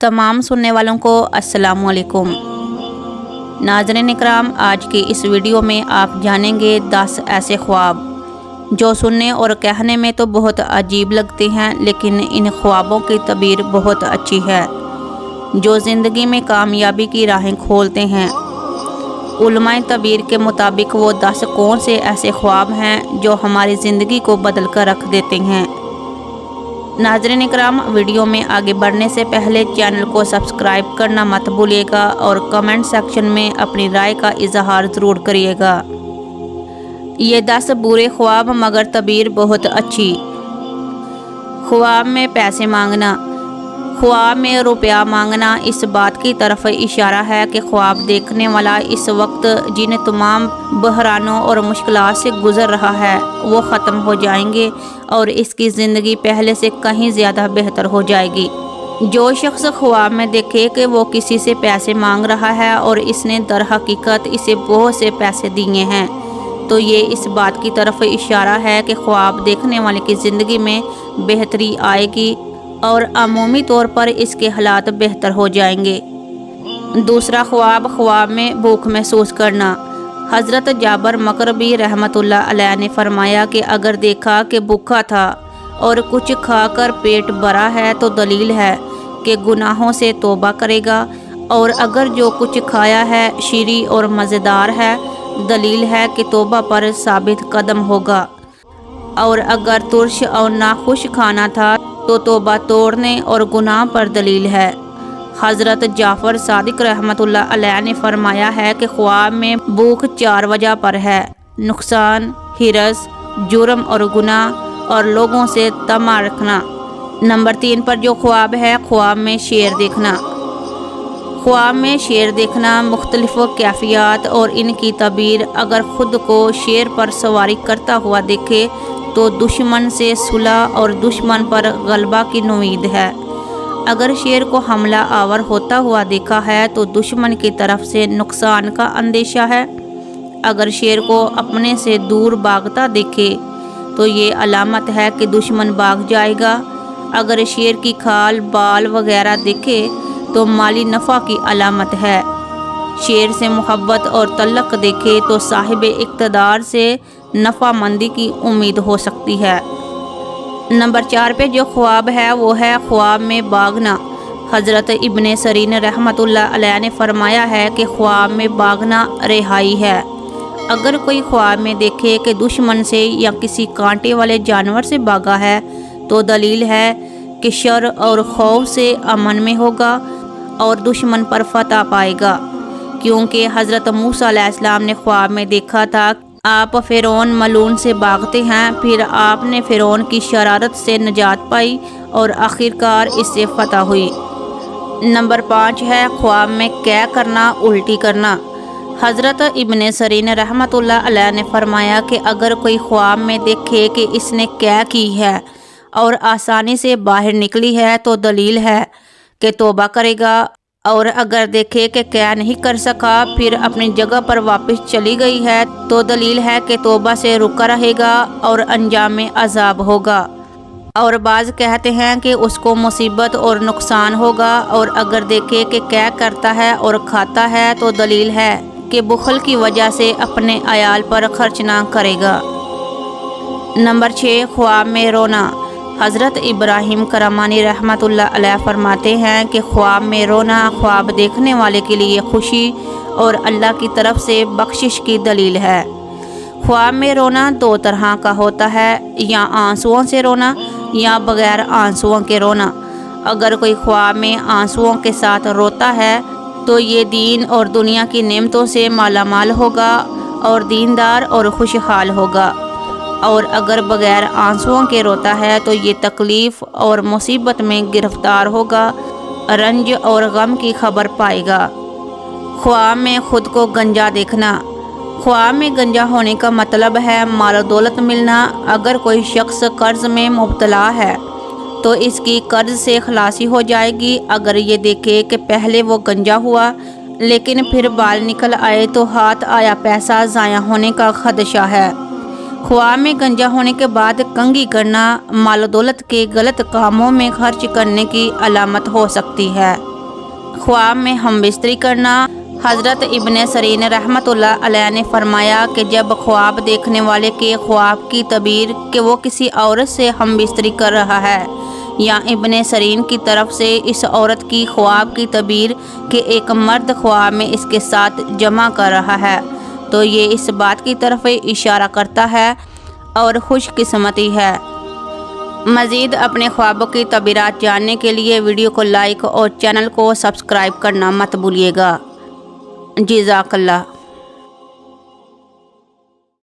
तमाम सुनने वालों को अस्सलाम वालेकुम। नाज़रीन इकराम, आज की इस वीडियो में आप जानेंगे 10 ऐसे ख्वाब जो सुनने और कहने में तो बहुत अजीब लगते हैं, लेकिन इन ख्वाबों की तबीर बहुत अच्छी है जो ज़िंदगी में कामयाबी की राहें खोलते हैं। उलमाए तबीर के मुताबिक वो 10 कौन से ऐसे ख्वाब हैं जो हमारी ज़िंदगी को बदल कर रख देते हैं। नाज़रीन इकराम, वीडियो में आगे बढ़ने से पहले चैनल को सब्सक्राइब करना मत भूलिएगा और कमेंट सेक्शन में अपनी राय का इजहार ज़रूर करिएगा। ये 10 बुरे ख्वाब मगर तबीर बहुत अच्छी। ख्वाब में पैसे मांगना। ख्वाब में रुपया मांगना इस बात की तरफ इशारा है कि ख्वाब देखने वाला इस वक्त जिन तमाम बहरानों और मुश्किलात से गुज़र रहा है वो ख़त्म हो जाएंगे और इसकी ज़िंदगी पहले से कहीं ज़्यादा बेहतर हो जाएगी। जो शख्स ख्वाब में देखे कि वो किसी से पैसे मांग रहा है और इसने दर हकीकत इसे बहुत से पैसे दिए हैं, तो ये इस बात की तरफ इशारा है कि ख्वाब देखने वाले की ज़िंदगी में बेहतरी आएगी और अमूमी तौर पर इसके हालात बेहतर हो जाएंगे। दूसरा ख्वाब, ख्वाब में भूख महसूस करना। हज़रत जाबर मकरबी रहमतुल्लाह अलैह ने फरमाया कि अगर देखा कि भूखा था और कुछ खाकर पेट भरा है तो दलील है कि गुनाहों से तौबा करेगा, और अगर जो कुछ खाया है शीरी और मज़ेदार है दलील है कि तौबा पर साबित कदम होगा, और अगर तुर्श और नाखुश खाना था तो तौबा तोड़ने और गुनाह पर दलील है। हज़रत जाफ़र सादिक रहमतुल्लाह अलैह ने फरमाया है कि ख्वाब में भूख 4 वजह पर है: नुकसान, हिरस, जुर्म और गुनाह, और लोगों से तमा रखना। नंबर 3 पर जो ख्वाब है, ख्वाब में शेर देखना। ख्वाब में शेर देखना मुख्तलिफ कैफियत और इनकी तबीर। अगर ख़ुद को शेर पर सवारी करता हुआ देखे तो दुश्मन से सुलह और दुश्मन पर गलबा की उम्मीद है। अगर शेर को हमला आवर होता हुआ देखा है तो दुश्मन की तरफ से नुकसान का अंदेशा है। अगर शेर को अपने से दूर भागता देखे तो ये अलामत है कि दुश्मन भाग जाएगा। अगर शेर की खाल, बाल वगैरह देखे तो माली नफ़ा की अलामत है। शेर से मोहब्बत और तल्लक देखे तो साहिब इक़्तिदार से नफ़ा मंदी की उम्मीद हो सकती है। नंबर 4 पे जो ख्वाब है वो है ख्वाब में भागना। हज़रत इब्ने सरीन रहमतुल्लाह अलैह ने फरमाया है कि ख्वाब में भागना रिहाई है। अगर कोई ख्वाब में देखे कि दुश्मन से या किसी कांटे वाले जानवर से भागा है तो दलील है कि शर और खौफ से अमन में होगा और दुश्मन पर फतह पाएगा, क्योंकि हज़रत मूसा अलैहिस्सलाम ने ख्वाब में देखा था आप फ़िरौन मलून से भागते हैं, फिर आपने फ़िरौन की शरारत से निजात पाई और आखिरकार इससे फतह हुई। नंबर 5 है ख्वाब में कै करना, उल्टी करना। हज़रत इब्ने सरीन रहमतुल्लाह अलैह ने फरमाया कि अगर कोई ख्वाब में देखे कि इसने कै की है और आसानी से बाहर निकली है तो दलील है कि तौबा करेगा, और अगर देखे कि क्या नहीं कर सका फिर अपनी जगह पर वापस चली गई है तो दलील है कि तौबा से रुका रहेगा और अंजाम में अजाब होगा। और बाज़ कहते हैं कि उसको मुसीबत और नुकसान होगा, और अगर देखे कि क्या करता है और खाता है तो दलील है कि बुखल की वजह से अपने अयाल पर खर्च ना करेगा। नंबर 6 ख्वाब में रोना। हज़रत इब्राहीम करमानी रहमतुल्लाह अलैह फरमाते हैं कि ख्वाब में रोना ख्वाब देखने वाले के लिए खुशी और अल्लाह की तरफ से बख्शिश की दलील है। ख्वाब में रोना 2 तरह का होता है, या आंसुओं से रोना या बग़ैर आंसुओं के रोना। अगर कोई ख्वाब में आंसुओं के साथ रोता है तो ये दीन और दुनिया की नेमतों से मालामाल होगा और दीनदार और खुशहाल होगा, और अगर बग़ैर आंसुओं के रोता है तो ये तकलीफ़ और मुसीबत में गिरफ़्तार होगा, रंज और गम की खबर पाएगा। ख्वाब में ख़ुद को गंजा देखना। ख्वाब में गंजा होने का मतलब है माल दौलत मिलना। अगर कोई शख्स कर्ज़ में मुब्तला है तो इसकी कर्ज़ से खलासी हो जाएगी। अगर ये देखे कि पहले वो गंजा हुआ लेकिन फिर बाल निकल आए तो हाथ आया पैसा ज़ाया होने का खदशा है। ख्वाब में गंजा होने के बाद कंघी करना माल दौलत के गलत कामों में खर्च करने की अलामत हो सकती है। ख्वाब में हम बिस्तरी करना। हज़रत इब्ने सरीन रहमतुल्लाह अलैह ने फरमाया कि जब ख्वाब देखने वाले के ख्वाब की तबीर कि वो किसी औरत से हम बिस्तरी कर रहा है या इब्ने सरीन की तरफ से इस औरत की ख्वाब की तबीर कि एक मर्द ख्वाब में इसके साथ जमा कर रहा है, तो ये इस बात की तरफ इशारा करता है और खुशकिस्मती है। मज़ीद अपने ख्वाबों की तबीरात जानने के लिए वीडियो को लाइक और चैनल को सब्सक्राइब करना मत भूलिएगा। जज़ाकल्लाह।